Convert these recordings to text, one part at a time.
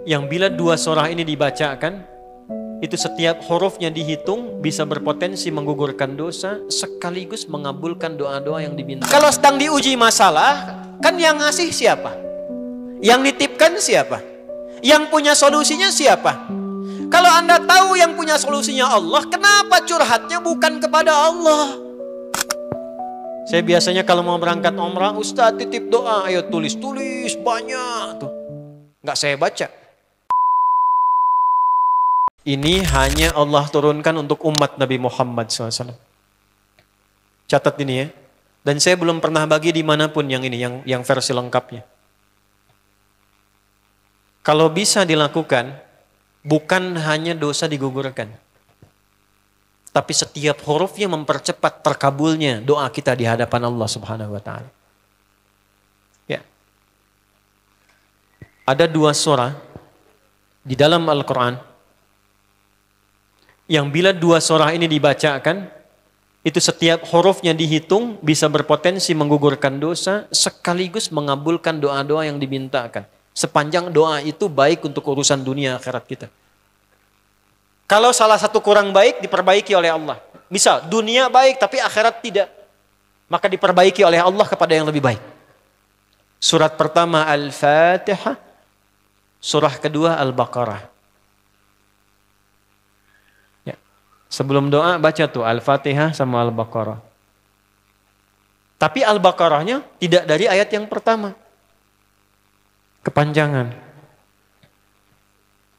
Yang bila dua surah ini dibacakan, itu setiap hurufnya dihitung bisa berpotensi menggugurkan dosa sekaligus mengabulkan doa-doa yang diminta. Kalau sedang diuji masalah, kan yang ngasih siapa? Yang nitipkan siapa? Yang punya solusinya siapa? Kalau Anda tahu yang punya solusinya Allah, kenapa curhatnya bukan kepada Allah? Saya biasanya kalau mau berangkat umrah, Ustaz titip doa, ayo tulis banyak tuh. Nggak saya baca. Ini hanya Allah turunkan untuk umat Nabi Muhammad SAW. Catat ini ya. Dan saya belum pernah bagi dimanapun yang ini, yang versi lengkapnya. Kalau bisa dilakukan, bukan hanya dosa digugurkan, tapi setiap hurufnya mempercepat terkabulnya doa kita di hadapan Allah Subhanahu wa Ta'ala. Ya. Ada dua surah di dalam Al-Quran yang bila dua surah ini dibacakan, itu setiap hurufnya dihitung bisa berpotensi menggugurkan dosa sekaligus mengabulkan doa-doa yang dimintakan. Sepanjang doa itu baik untuk urusan dunia akhirat kita. Kalau salah satu kurang baik, diperbaiki oleh Allah. Misal, dunia baik tapi akhirat tidak, maka diperbaiki oleh Allah kepada yang lebih baik. Surat pertama Al-Fatihah, surah kedua Al-Baqarah. Ya. Sebelum doa baca tuh Al-Fatihah sama Al-Baqarah. Tapi Al-Baqarahnya tidak dari ayat yang pertama. Kepanjangan.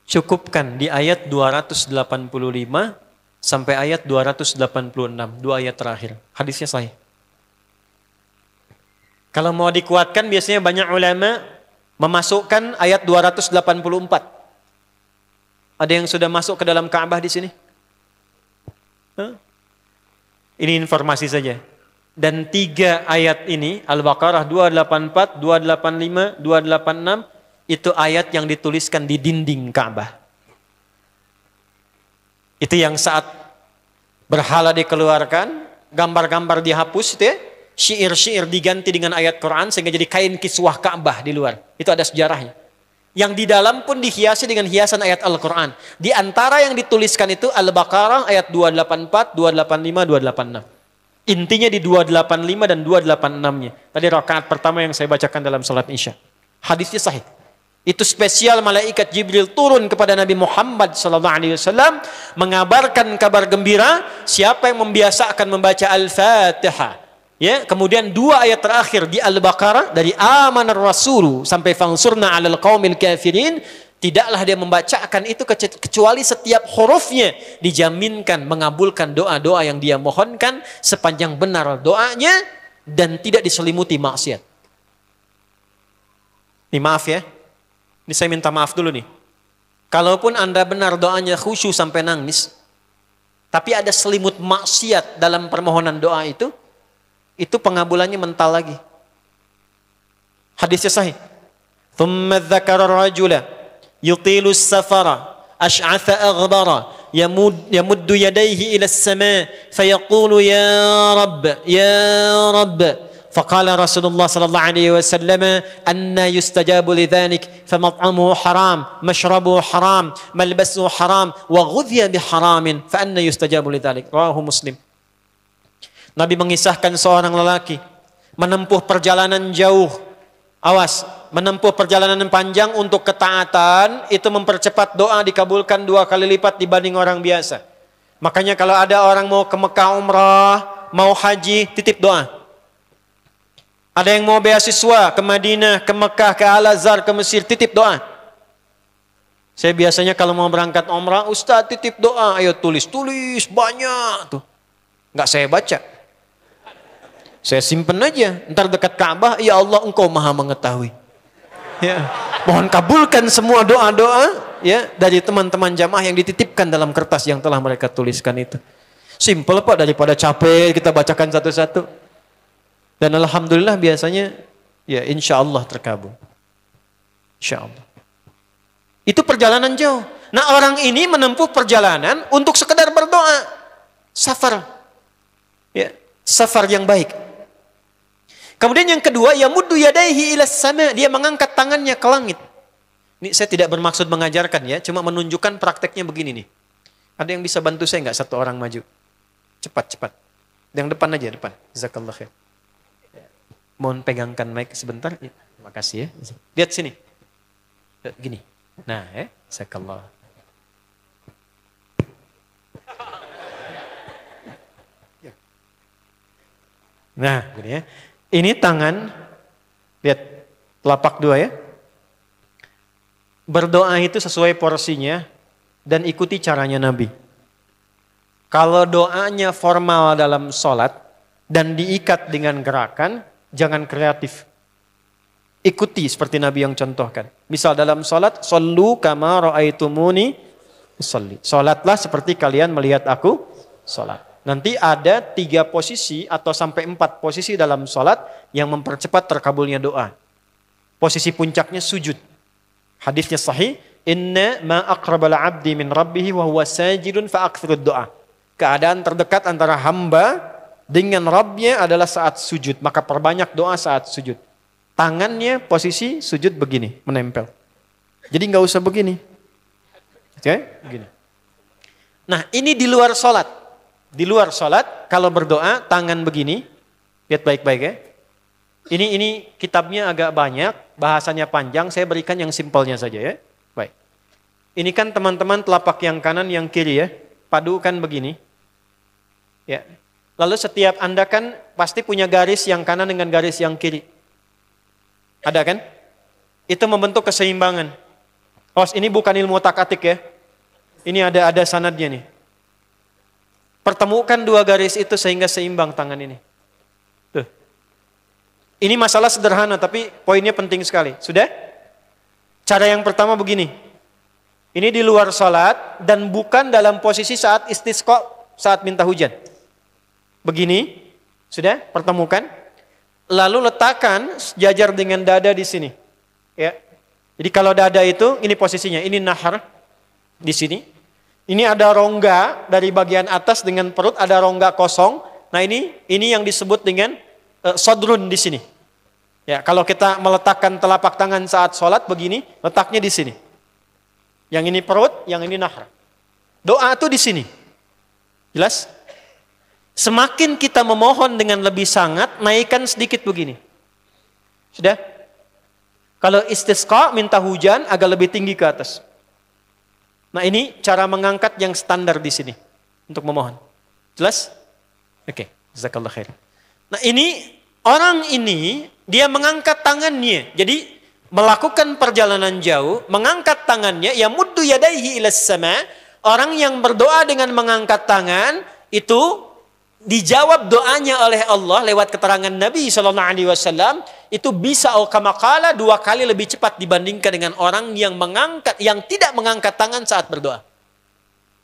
Cukupkan di ayat 285 sampai ayat 286, dua ayat terakhir. Hadisnya sahih. Kalau mau dikuatkan biasanya banyak ulama memasukkan ayat 284. Ada yang sudah masuk ke dalam Ka'bah di sini? Ini informasi saja. Dan tiga ayat ini, Al-Baqarah 284, 285, 286, itu ayat yang dituliskan di dinding Ka'bah. Itu yang saat berhala dikeluarkan, gambar-gambar dihapus, itu ya, syair-syair diganti dengan ayat Quran, sehingga jadi kain kiswah Ka'bah di luar. Itu ada sejarahnya. Yang di dalam pun dihiasi dengan hiasan ayat Al-Quran. Di antara yang dituliskan itu Al-Baqarah ayat 284, 285, 286. Intinya di 285 dan 286-nya. Tadi rakaat pertama yang saya bacakan dalam salat Isya. Hadisnya sahih. Itu spesial malaikat Jibril turun kepada Nabi Muhammad SAW mengabarkan kabar gembira siapa yang membiasakan membaca Al-Fatihah. Ya, kemudian dua ayat terakhir di Al-Baqarah dari amanar rasulu sampai fansurna 'alal qaumil kafirin. Tidaklah dia membacakan itu kecuali setiap hurufnya dijaminkan mengabulkan doa-doa yang dia mohonkan sepanjang benar doanya dan tidak diselimuti maksiat. Ini maaf ya. Ini saya minta maaf dulu nih. Kalaupun Anda benar doanya khusyuk sampai nangis, tapi ada selimut maksiat dalam permohonan doa itu pengabulannya mental lagi. Hadisnya sahih. Thumma dzakara rajula يطيل السفر أشعث أغبر يمد يديه إلى السماء فيقول يا رب فقال رسول الله صلى الله عليه وسلم أن يستجاب لذلك فمطعمه حرام مشربه حرام ملبسه حرام وغذي بحرام فأن يستجاب لذلك رواه مسلم. Nabi mengisahkan seorang lelaki menempuh perjalanan jauh. Awas, menempuh perjalanan panjang untuk ketaatan itu mempercepat doa dikabulkan 2 kali lipat dibanding orang biasa. Makanya kalau ada orang mau ke Mekah umrah, mau haji, titip doa. Ada yang mau beasiswa ke Madinah, ke Mekah, ke Al-Azhar, ke Mesir, titip doa. Saya biasanya kalau mau berangkat umrah, Ustaz titip doa, ayo tulis banyak tuh. Nggak saya baca. Saya simpen aja, ntar dekat Ka'bah, ya Allah engkau maha mengetahui. Ya. Mohon kabulkan semua doa-doa ya dari teman-teman jamaah yang dititipkan dalam kertas yang telah mereka tuliskan itu. Simple Pak, daripada capek kita bacakan satu-satu. Dan alhamdulillah biasanya ya insya Allah terkabul. Insya Allah. Itu perjalanan jauh. Nah orang ini menempuh perjalanan untuk sekedar berdoa. Safar. Ya, safar yang baik. Kemudian yang kedua, yamuddu yadaihi ilas sama, dia mengangkat tangannya ke langit. Ini saya tidak bermaksud mengajarkan ya, cuma menunjukkan prakteknya begini nih. Ada yang bisa bantu saya nggak satu orang maju? Cepat. Yang depan aja, depan. Jazakallah khair. Mohon pegangkan mic sebentar. Ya, terima kasih ya. Lihat sini. Gini. Nah, jazakallah. Nah, gini ya. Ini tangan, lihat telapak dua ya. Berdoa itu sesuai porsinya dan ikuti caranya Nabi. Kalau doanya formal dalam sholat dan diikat dengan gerakan, jangan kreatif. Ikuti seperti Nabi yang contohkan. Misal dalam sholat, shollu kama ra'aitumuni usolli. Sholatlah seperti kalian melihat aku sholat. Nanti ada 3 posisi atau sampai 4 posisi dalam sholat yang mempercepat terkabulnya doa. Posisi puncaknya sujud. Hadisnya sahih, inna ma aqrabal abdi min rabbih wa huwa sajidun fa aktsirud doa. Keadaan terdekat antara hamba dengan Rabbnya adalah saat sujud, maka perbanyak doa saat sujud. Tangannya posisi sujud begini, menempel. Jadi nggak usah begini. Oke, begini. Nah, ini di luar sholat. Di luar sholat, kalau berdoa tangan begini, lihat baik-baik ya. Ini kitabnya agak banyak, bahasanya panjang, saya berikan yang simpelnya saja ya. Baik. Ini kan teman-teman telapak yang kanan, yang kiri ya. Padukan begini. Ya. Lalu setiap Anda kan pasti punya garis yang kanan dengan garis yang kiri. Ada kan? Itu membentuk keseimbangan. Oh, ini bukan ilmu otak-atik ya. Ini ada sanadnya nih. Pertemukan 2 garis itu sehingga seimbang tangan ini. Tuh. Ini masalah sederhana tapi poinnya penting sekali. Sudah? Cara yang pertama begini. Ini di luar sholat dan bukan dalam posisi saat istisqa, saat minta hujan. Begini. Sudah? Pertemukan. Lalu letakkan sejajar dengan dada di sini. Ya. Jadi kalau dada itu, ini posisinya. Ini nahar. Di sini. Ini ada rongga dari bagian atas dengan perut, ada rongga kosong. Nah ini yang disebut dengan sodrun di sini. Ya, kalau kita meletakkan telapak tangan saat sholat begini, letaknya di sini. Yang ini perut, yang ini nahar. Doa itu di sini. Jelas? Semakin kita memohon dengan lebih sangat, naikkan sedikit begini. Sudah? Kalau istisqa, minta hujan, agak lebih tinggi ke atas. Nah ini cara mengangkat yang standar di sini untuk memohon. Jelas? Oke, jazakallah khair. Nah ini orang ini dia mengangkat tangannya. Jadi melakukan perjalanan jauh, mengangkat tangannya, ya muddu yadaihi ilas sama. Orang yang berdoa dengan mengangkat tangan itu dijawab doanya oleh Allah lewat keterangan Nabi SAW, itu bisa kama qala 2 kali lebih cepat dibandingkan dengan orang yang tidak mengangkat tangan saat berdoa.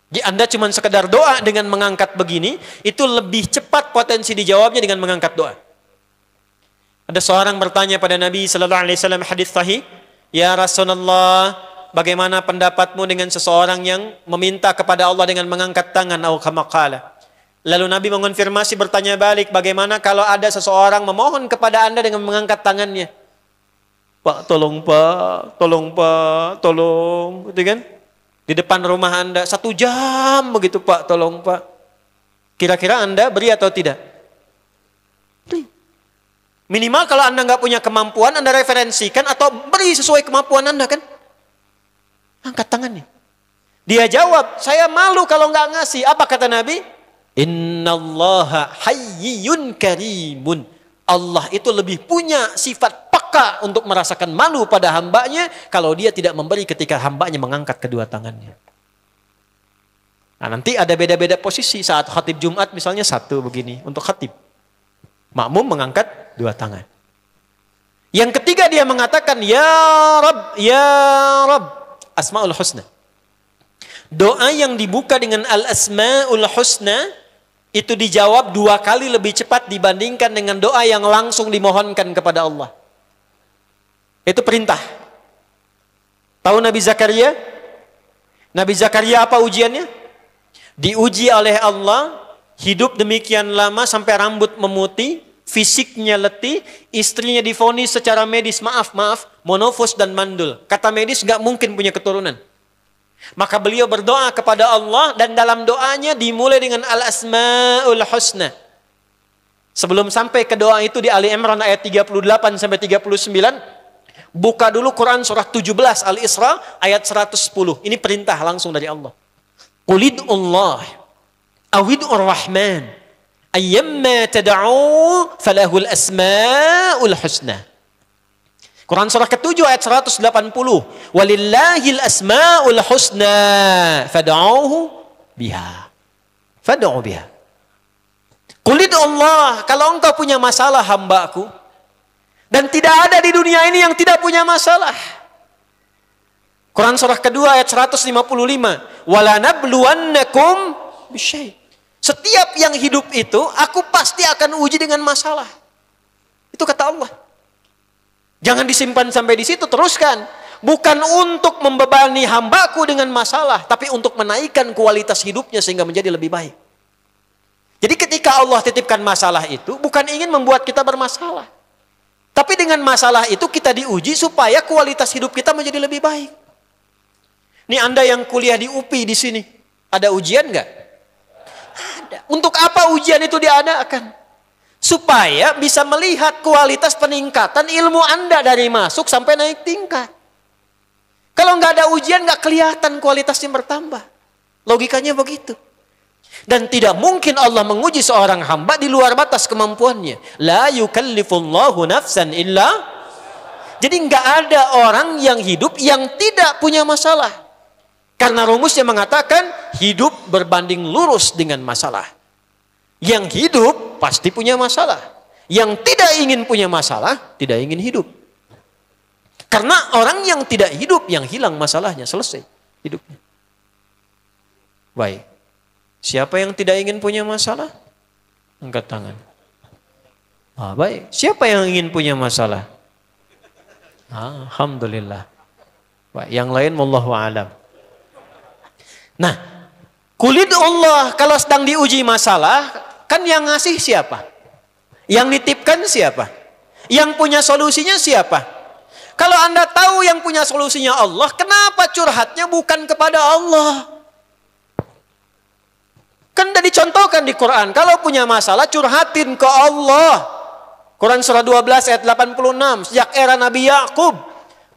Jadi Anda cuma sekedar doa dengan mengangkat begini, itu lebih cepat potensi dijawabnya dengan mengangkat doa. Ada seorang bertanya pada Nabi SAW, hadis sahih, ya Rasulullah, bagaimana pendapatmu dengan seseorang yang meminta kepada Allah dengan mengangkat tangan, atau kama qala. Lalu Nabi mengonfirmasi, bertanya balik, bagaimana kalau ada seseorang memohon kepada Anda dengan mengangkat tangannya? Pak, tolong Pak, tolong Pak, tolong. Gitu kan? Di depan rumah Anda, 1 jam begitu Pak, tolong Pak. Kira-kira Anda beri atau tidak? Beri. Minimal kalau Anda nggak punya kemampuan, Anda referensikan atau beri sesuai kemampuan Anda kan? Angkat tangannya. Dia jawab, saya malu kalau nggak ngasih. Apa kata Nabi? Innallaha hayyun karimun. Allah itu lebih punya sifat peka untuk merasakan malu pada hambanya kalau dia tidak memberi ketika hambanya mengangkat kedua tangannya. Nah nanti ada beda-beda posisi saat khatib Jumat misalnya 1 begini untuk khatib. Makmum mengangkat 2 tangan. Yang ketiga dia mengatakan ya Rabb, ya Rabb. Asmaul Husna. Doa yang dibuka dengan Al-Asmaul Husna itu dijawab 2 kali lebih cepat dibandingkan dengan doa yang langsung dimohonkan kepada Allah. Itu perintah. Tahu Nabi Zakaria? Nabi Zakaria apa ujiannya? Diuji oleh Allah, hidup demikian lama sampai rambut memutih, fisiknya letih, istrinya divonis secara medis, maaf, monofos dan mandul. Kata medis nggak mungkin punya keturunan. Maka beliau berdoa kepada Allah dan dalam doanya dimulai dengan Al-Asma'ul Husna. Sebelum sampai ke doa itu di Ali Imran ayat 38 sampai 39, buka dulu Quran surah 17 Al-Isra ayat 110. Ini perintah langsung dari Allah. Qulidullah awid'ur rahman ayyamma tad'u falahul asma'ul husna. Quran surah ke-7 ayat 180. Walillahil asma'ul husna fad'uhu biha. Fad'u biha. Qulid Allah, kalau engkau punya masalah hambaku, dan tidak ada di dunia ini yang tidak punya masalah. Quran surah kedua ayat 155. Wala nabluwannakum bisyai. Setiap yang hidup itu, aku pasti akan uji dengan masalah. Itu kata Allah. Jangan disimpan sampai di situ, teruskan. Bukan untuk membebani hambaku dengan masalah, tapi untuk menaikkan kualitas hidupnya sehingga menjadi lebih baik. Jadi ketika Allah titipkan masalah itu, bukan ingin membuat kita bermasalah. Tapi dengan masalah itu kita diuji supaya kualitas hidup kita menjadi lebih baik. Ini Anda yang kuliah di UPI di sini, ada ujian nggak? Ada. Untuk apa ujian itu diadakan? Supaya bisa melihat kualitas peningkatan ilmu Anda dari masuk sampai naik tingkat. Kalau nggak ada ujian, nggak kelihatan kualitasnya bertambah. Logikanya begitu. Dan tidak mungkin Allah menguji seorang hamba di luar batas kemampuannya. La yukallifullahu nafsan illa. Jadi nggak ada orang yang hidup yang tidak punya masalah. Karena rumusnya mengatakan hidup berbanding lurus dengan masalah. Yang hidup pasti punya masalah. Yang tidak ingin punya masalah, tidak ingin hidup. Karena orang yang tidak hidup, yang hilang masalahnya, selesai hidupnya. Baik. Siapa yang tidak ingin punya masalah? Angkat tangan. Baik. Siapa yang ingin punya masalah? Alhamdulillah. Baik. Yang lain wallahu a'lam. Nah, qulid Allah kalau sedang diuji masalah, kan yang ngasih siapa? Yang nitipkan siapa? Yang punya solusinya siapa? Kalau Anda tahu yang punya solusinya Allah, kenapa curhatnya bukan kepada Allah? Kan sudah dicontohkan di Quran. Kalau punya masalah, curhatin ke Allah. Quran surah 12 ayat 86. Sejak era Nabi Yakub.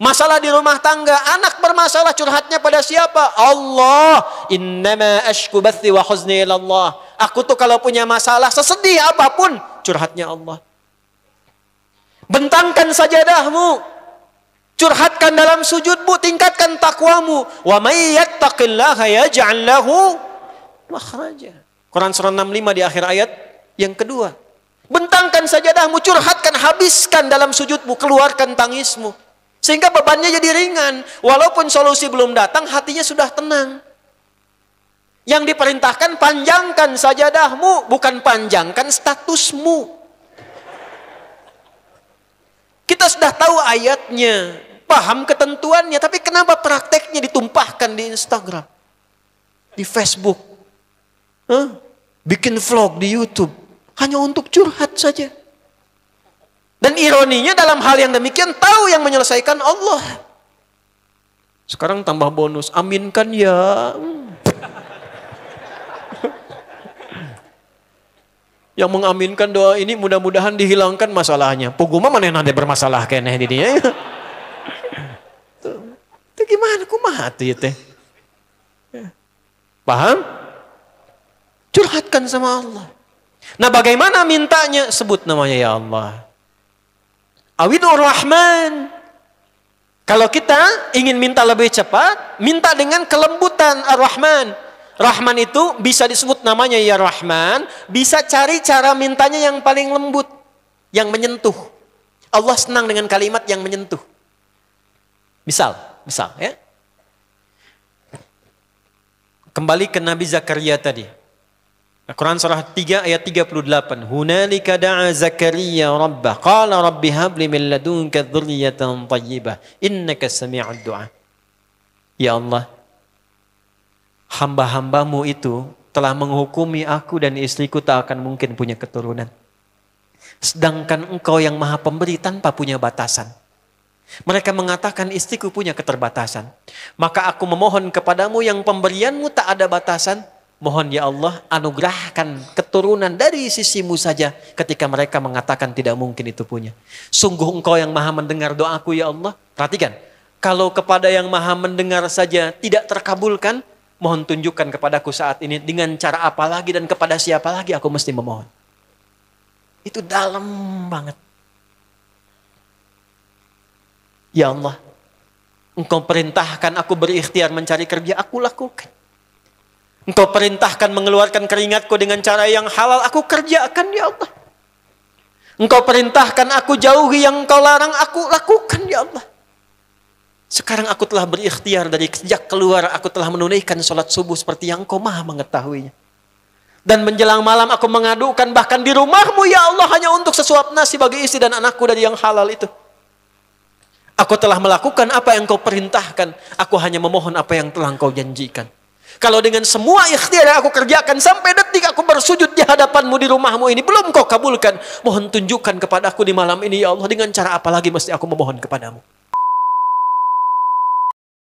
Masalah di rumah tangga. Anak bermasalah, curhatnya pada siapa? Allah. Innama ashku bathi wa huzni ilallah. Aku tuh kalau punya masalah, sesedih apapun, curhatnya Allah. Bentangkan sajadahmu. Curhatkan dalam sujudmu. Tingkatkan takwamu. Wa may yattaqillaha yaj'al lahu makhraja. Quran surah 65 di akhir ayat yang kedua. Bentangkan sajadahmu, curhatkan, habiskan dalam sujudmu, keluarkan tangismu. Sehingga bebannya jadi ringan. Walaupun solusi belum datang, hatinya sudah tenang. Yang diperintahkan panjangkan sajadahmu, bukan panjangkan statusmu. Kita sudah tahu ayatnya, paham ketentuannya, tapi kenapa prakteknya ditumpahkan di Instagram, di Facebook? Bikin vlog di YouTube hanya untuk curhat saja. Dan ironinya dalam hal yang demikian tahu yang menyelesaikan Allah. Sekarang tambah bonus, aminkan ya. Yang mengaminkan doa ini mudah-mudahan dihilangkan masalahnya. Puguma mana nanti bermasalah keneh di dia. Itu gimana kumaha tuh teh? Paham? Curhatkan sama Allah. Nah, bagaimana mintanya? Sebut namanya ya Allah. Awidur Rahman. Kalau kita ingin minta lebih cepat, minta dengan kelembutan Ar-Rahman. Rahman itu bisa disebut namanya ya Rahman, bisa cari cara mintanya yang paling lembut, yang menyentuh. Allah senang dengan kalimat yang menyentuh. Misal ya. Kembali ke Nabi Zakaria tadi. Quran surah 3 ayat 38. Hunalika da'a Zakaria rabbah qala rabbi habli min ladunka dzurriyyatan thayyibah innaka sami'ud du'a. Ya Allah, hamba-hambamu itu telah menghukumi aku dan istriku tak akan mungkin punya keturunan. Sedangkan engkau yang maha pemberi tanpa punya batasan. Mereka mengatakan istriku punya keterbatasan. Maka aku memohon kepadamu yang pemberianmu tak ada batasan. Mohon ya Allah anugerahkan keturunan dari sisimu saja ketika mereka mengatakan tidak mungkin itu punya. Sungguh engkau yang maha mendengar doaku ya Allah. Perhatikan. Kalau kepada yang maha mendengar saja tidak terkabulkan. Mohon tunjukkan kepadaku saat ini dengan cara apa lagi dan kepada siapa lagi aku mesti memohon. Itu dalam banget. Ya Allah, Engkau perintahkan aku berikhtiar mencari kerja, aku lakukan. Engkau perintahkan mengeluarkan keringatku dengan cara yang halal, aku kerjakan ya Allah. Engkau perintahkan aku jauhi yang Engkau larang, aku lakukan ya Allah. Sekarang aku telah berikhtiar dari sejak keluar, aku telah menunaikan sholat subuh seperti yang Engkau maha mengetahuinya. Dan menjelang malam aku mengadukan bahkan di rumahmu ya Allah hanya untuk sesuap nasi bagi istri dan anakku dari yang halal itu. Aku telah melakukan apa yang Kau perintahkan. Aku hanya memohon apa yang telah Kau janjikan. Kalau dengan semua ikhtiar yang aku kerjakan sampai detik aku bersujud di hadapanmu di rumahmu ini belum Kau kabulkan. Mohon tunjukkan kepadaku di malam ini ya Allah dengan cara apa lagi mesti aku memohon kepadamu.